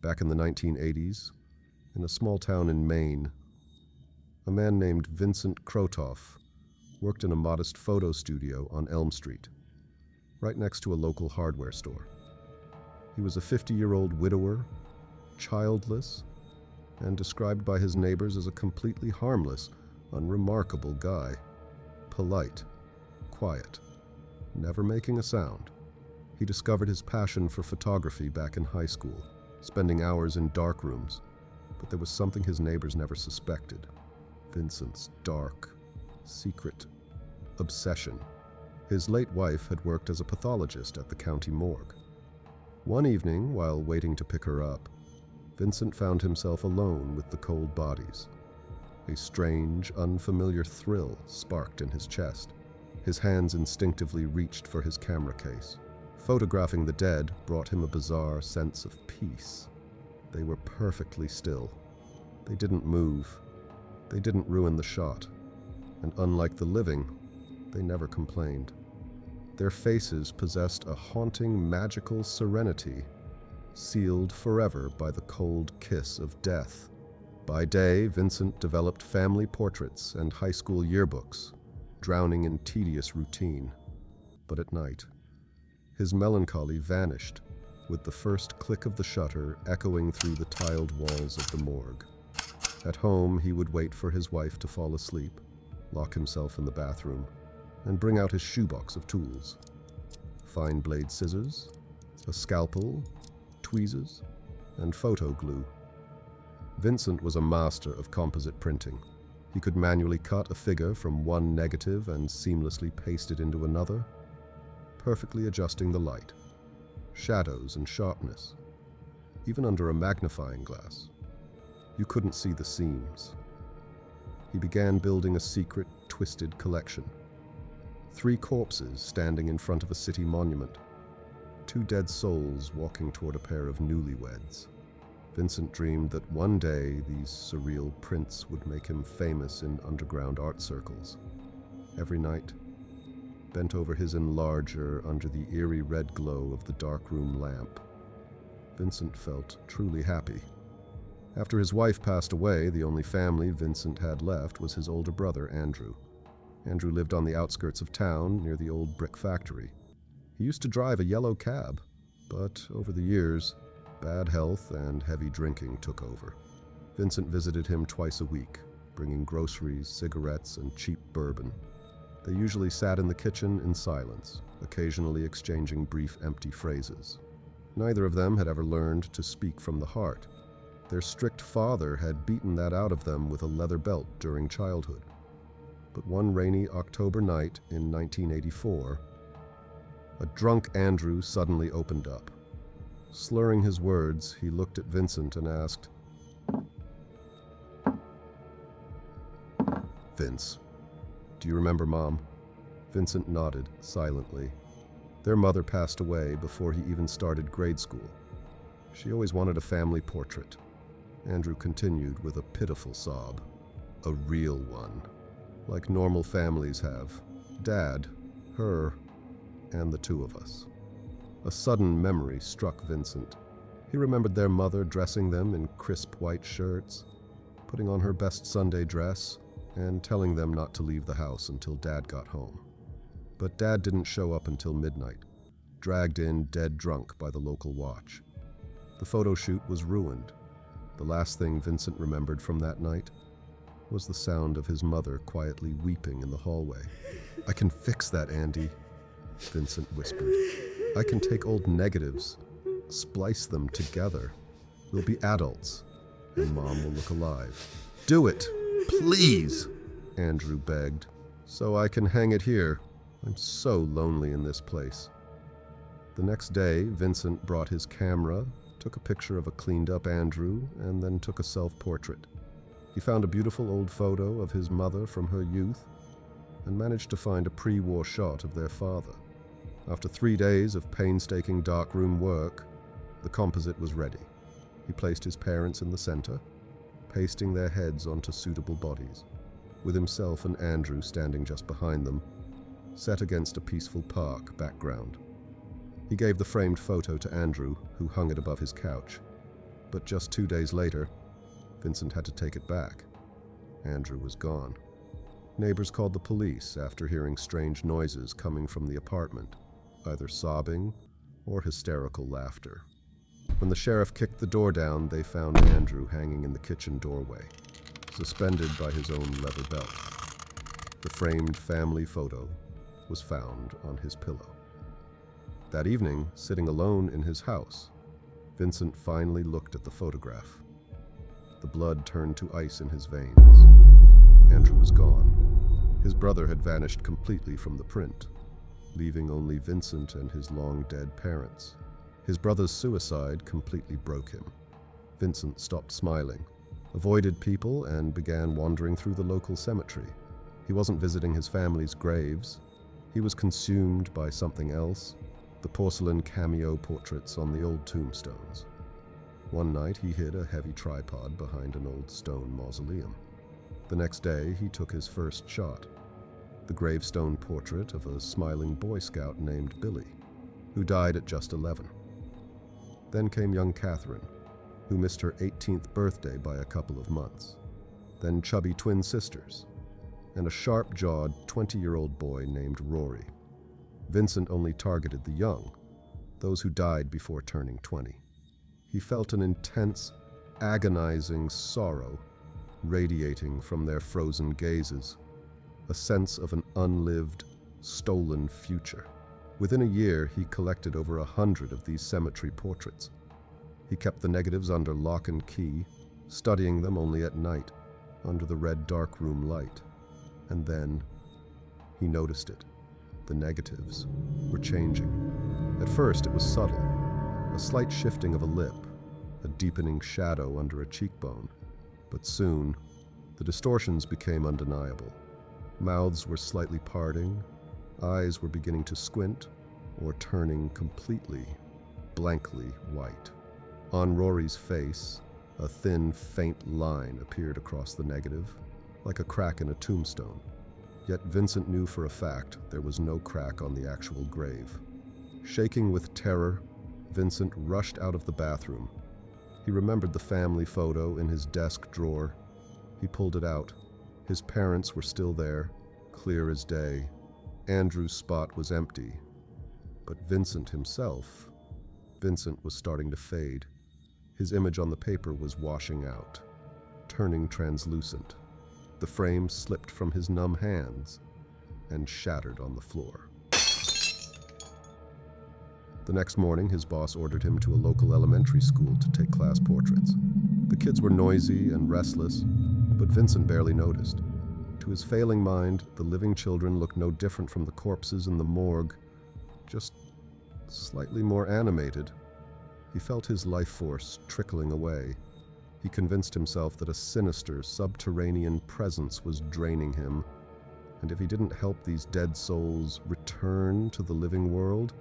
Back in the 1980s, in a small town in Maine, a man named Vincent Krotoff worked in a modest photo studio on Elm Street, right next to a local hardware store. He was a 50-year-old widower, childless, and described by his neighbors as a completely harmless, unremarkable guy. Polite, quiet, never making a sound. He discovered his passion for photography back in high school, spending hours in dark rooms, but there was something his neighbors never suspected. Vincent's dark, secret obsession. His late wife had worked as a pathologist at the county morgue. One evening, while waiting to pick her up, Vincent found himself alone with the cold bodies. A strange, unfamiliar thrill sparked in his chest. His hands instinctively reached for his camera case. Photographing the dead brought him a bizarre sense of peace. They were perfectly still. They didn't move. They didn't ruin the shot. And unlike the living, they never complained. Their faces possessed a haunting, magical serenity, sealed forever by the cold kiss of death. By day, Vincent developed family portraits and high school yearbooks, drowning in tedious routine. But at night, his melancholy vanished, with the first click of the shutter echoing through the tiled walls of the morgue. At home, he would wait for his wife to fall asleep, lock himself in the bathroom, and bring out his shoebox of tools. Fine blade scissors, a scalpel, tweezers, and photo glue. Vincent was a master of composite printing. He could manually cut a figure from one negative and seamlessly paste it into another, perfectly adjusting the light, shadows, and sharpness. Even under a magnifying glass, you couldn't see the seams. He began building a secret, twisted collection. 3 corpses standing in front of a city monument. 2 dead souls walking toward a pair of newlyweds. Vincent dreamed that one day these surreal prints would make him famous in underground art circles. Every night, bent over his enlarger under the eerie red glow of the darkroom lamp, Vincent felt truly happy. After his wife passed away, the only family Vincent had left was his older brother, Andrew. Andrew lived on the outskirts of town, near the old brick factory. He used to drive a yellow cab, but over the years, bad health and heavy drinking took over. Vincent visited him twice a week, bringing groceries, cigarettes, and cheap bourbon. They usually sat in the kitchen in silence, occasionally exchanging brief, empty phrases. Neither of them had ever learned to speak from the heart. Their strict father had beaten that out of them with a leather belt during childhood. But one rainy October night in 1984, a drunk Andrew suddenly opened up. Slurring his words, he looked at Vincent and asked, "Vince, do you remember Mom?" Vincent nodded silently. Their mother passed away before he even started grade school. She always wanted a family portrait. Andrew continued with a pitiful sob. A real one, like normal families have. Dad, her, and the 2 of us. A sudden memory struck Vincent. He remembered their mother dressing them in crisp white shirts, putting on her best Sunday dress, and telling them not to leave the house until Dad got home. But Dad didn't show up until midnight, dragged in dead drunk by the local watch. The photo shoot was ruined. The last thing Vincent remembered from that night was the sound of his mother quietly weeping in the hallway. "I can fix that, Andy," Vincent whispered. "I can take old negatives, splice them together. We'll be adults, and Mom will look alive." "Do it, please," Andrew begged, "so I can hang it here. I'm so lonely in this place." The next day, Vincent brought his camera, took a picture of a cleaned-up Andrew, and then took a self-portrait. He found a beautiful old photo of his mother from her youth and managed to find a pre-war shot of their father. After 3 days of painstaking darkroom work, the composite was ready. He placed his parents in the center, pasting their heads onto suitable bodies, with himself and Andrew standing just behind them, set against a peaceful park background. He gave the framed photo to Andrew, who hung it above his couch. But just 2 days later, Vincent had to take it back. Andrew was gone. Neighbors called the police after hearing strange noises coming from the apartment, either sobbing or hysterical laughter. When the sheriff kicked the door down, they found Andrew hanging in the kitchen doorway, suspended by his own leather belt. The framed family photo was found on his pillow. That evening, sitting alone in his house, Vincent finally looked at the photograph. The blood turned to ice in his veins. Andrew was gone. His brother had vanished completely from the print, leaving only Vincent and his long-dead parents. His brother's suicide completely broke him. Vincent stopped smiling, avoided people, and began wandering through the local cemetery. He wasn't visiting his family's graves. He was consumed by something else, the porcelain cameo portraits on the old tombstones. One night he hid a heavy tripod behind an old stone mausoleum. The next day he took his first shot, the gravestone portrait of a smiling Boy Scout named Billy, who died at just 11. Then came young Catherine, who missed her 18th birthday by a couple of months. Then chubby twin sisters, and a sharp-jawed 20-year-old boy named Rory. Vincent only targeted the young, those who died before turning 20. He felt an intense, agonizing sorrow radiating from their frozen gazes, a sense of an unlived, stolen future. Within a year, he collected over 100 of these cemetery portraits. He kept the negatives under lock and key, studying them only at night, under the red darkroom light. And then, he noticed it. The negatives were changing. At first, it was subtle, a slight shifting of a lip, a deepening shadow under a cheekbone. But soon, the distortions became undeniable. Mouths were slightly parting, eyes were beginning to squint, or turning completely, blankly white. On Rory's face, a thin, faint line appeared across the negative, like a crack in a tombstone. Yet Vincent knew for a fact there was no crack on the actual grave. Shaking with terror, Vincent rushed out of the bathroom. He remembered the family photo in his desk drawer. He pulled it out. His parents were still there, clear as day. Andrew's spot was empty. But Vincent himself, Vincent was starting to fade. His image on the paper was washing out, turning translucent. The frame slipped from his numb hands and shattered on the floor. The next morning, his boss ordered him to a local elementary school to take class portraits. The kids were noisy and restless, but Vincent barely noticed. To his failing mind, the living children looked no different from the corpses in the morgue, just slightly more animated. He felt his life force trickling away. He convinced himself that a sinister, subterranean presence was draining him, and if he didn't help these dead souls return to the living world,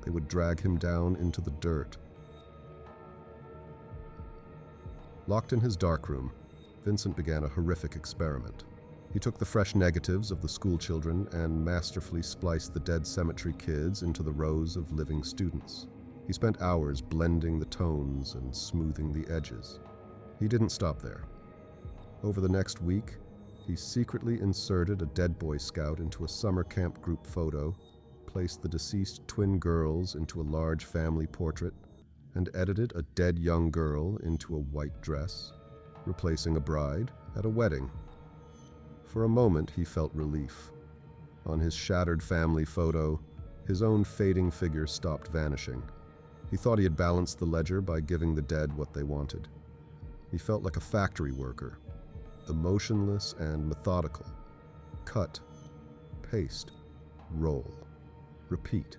they would drag him down into the dirt. Locked in his darkroom, Vincent began a horrific experiment. He took the fresh negatives of the school children and masterfully spliced the dead cemetery kids into the rows of living students. He spent hours blending the tones and smoothing the edges. He didn't stop there. Over the next week, he secretly inserted a dead Boy Scout into a summer camp group photo, placed the deceased twin girls into a large family portrait, and edited a dead young girl into a white dress, replacing a bride at a wedding. For a moment, he felt relief. On his shattered family photo, his own fading figure stopped vanishing. He thought he had balanced the ledger by giving the dead what they wanted. He felt like a factory worker, emotionless and methodical. Cut, paste, roll, repeat.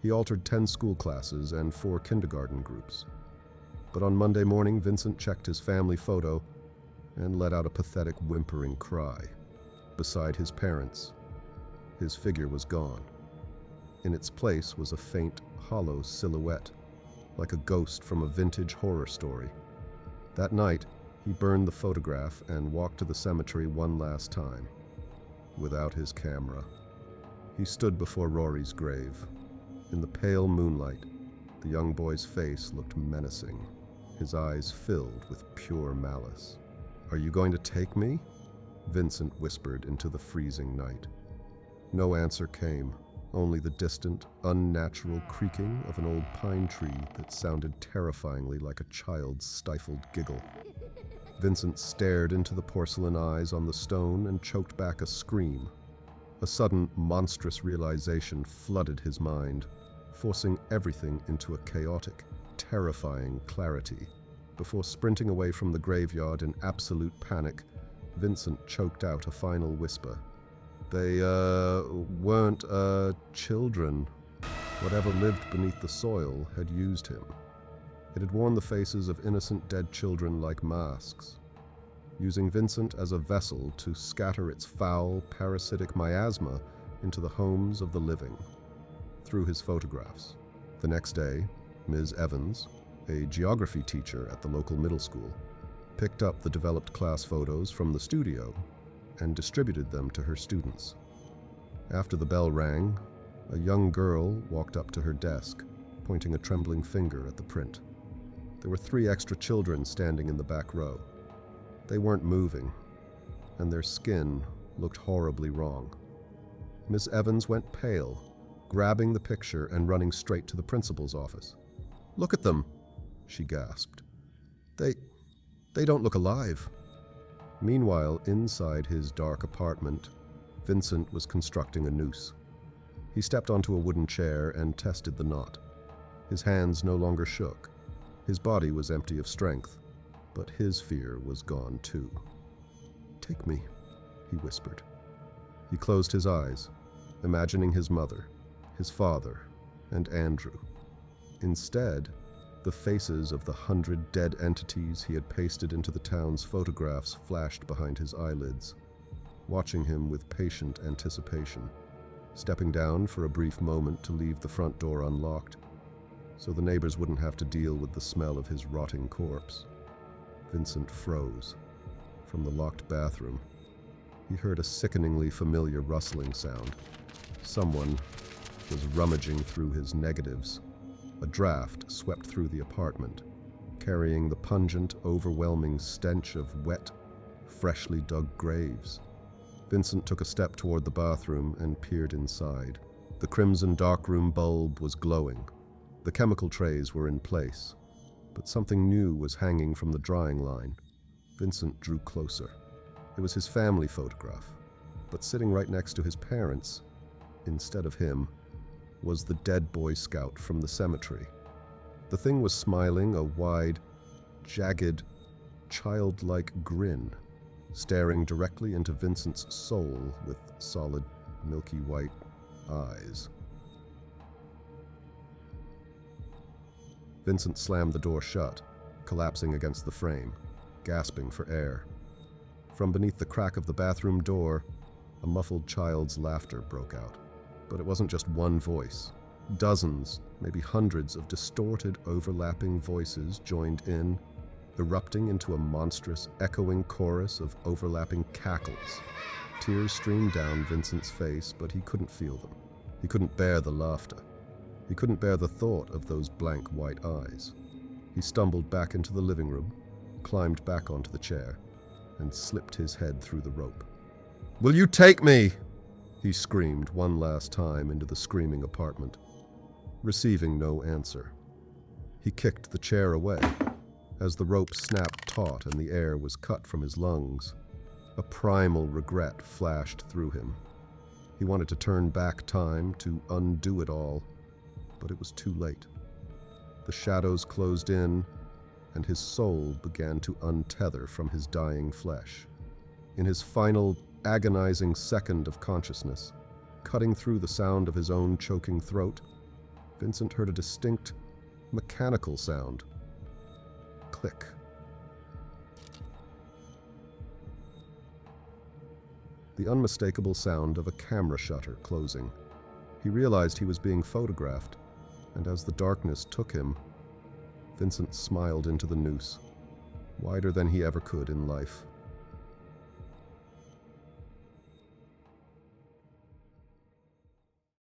He altered 10 school classes and 4 kindergarten groups. But on Monday morning, Vincent checked his family photo and let out a pathetic whimpering cry. Beside his parents, his figure was gone. In its place was a faint, hollow silhouette, like a ghost from a vintage horror story. That night, he burned the photograph and walked to the cemetery one last time, without his camera. He stood before Rory's grave. In the pale moonlight, the young boy's face looked menacing. his eyes filled with pure malice. "Are you going to take me?" Vincent whispered into the freezing night. No answer came, only the distant, unnatural creaking of an old pine tree that sounded terrifyingly like a child's stifled giggle. Vincent stared into the porcelain eyes on the stone and choked back a scream. A sudden, monstrous realization flooded his mind, forcing everything into a chaotic, terrifying clarity. Before sprinting away from the graveyard in absolute panic, Vincent choked out a final whisper. "They, weren't, children. Whatever lived beneath the soil had used him. It had worn the faces of innocent dead children like masks, using Vincent as a vessel to scatter its foul, parasitic miasma into the homes of the living, through his photographs. The next day, Ms. Evans, a geography teacher at the local middle school, picked up the developed class photos from the studio and distributed them to her students. After the bell rang, a young girl walked up to her desk, pointing a trembling finger at the print. There were 3 extra children standing in the back row. They weren't moving, and their skin looked horribly wrong. Miss Evans went pale, grabbing the picture and running straight to the principal's office. "Look at them," she gasped. They don't look alive." Meanwhile, inside his dark apartment, Vincent was constructing a noose. He stepped onto a wooden chair and tested the knot. His hands no longer shook. His body was empty of strength, but his fear was gone too. "Take me," he whispered. He closed his eyes, imagining his mother, his father, and Andrew. Instead, the faces of the 100 dead entities he had pasted into the town's photographs flashed behind his eyelids, watching him with patient anticipation, stepping down for a brief moment to leave the front door unlocked, so the neighbors wouldn't have to deal with the smell of his rotting corpse. Vincent froze. From the locked bathroom, he heard a sickeningly familiar rustling sound. Someone was rummaging through his negatives. A draft swept through the apartment, carrying the pungent, overwhelming stench of wet, freshly dug graves. Vincent took a step toward the bathroom and peered inside. The crimson darkroom bulb was glowing. The chemical trays were in place, but something new was hanging from the drying line. Vincent drew closer. It was his family photograph, but sitting right next to his parents, instead of him, was the dead Boy Scout from the cemetery. The thing was smiling a wide, jagged, childlike grin, staring directly into Vincent's soul with solid, milky white eyes. Vincent slammed the door shut, collapsing against the frame, gasping for air. From beneath the crack of the bathroom door, a muffled child's laughter broke out. But it wasn't just one voice. Dozens, maybe hundreds of distorted, overlapping voices joined in, erupting into a monstrous, echoing chorus of overlapping cackles. Tears streamed down Vincent's face, but he couldn't feel them. He couldn't bear the laughter. He couldn't bear the thought of those blank white eyes. He stumbled back into the living room, climbed back onto the chair, and slipped his head through the rope. "Will you take me?" he screamed one last time into the screaming apartment. Receiving no answer, he kicked the chair away. As the rope snapped taut and the air was cut from his lungs, a primal regret flashed through him. He wanted to turn back time to undo it all, but it was too late. The shadows closed in, and his soul began to untether from his dying flesh. In his final, agonizing second of consciousness, cutting through the sound of his own choking throat, Vincent heard a distinct, mechanical sound. Click. The unmistakable sound of a camera shutter closing. He realized he was being photographed, and as the darkness took him, Vincent smiled into the noose, wider than he ever could in life.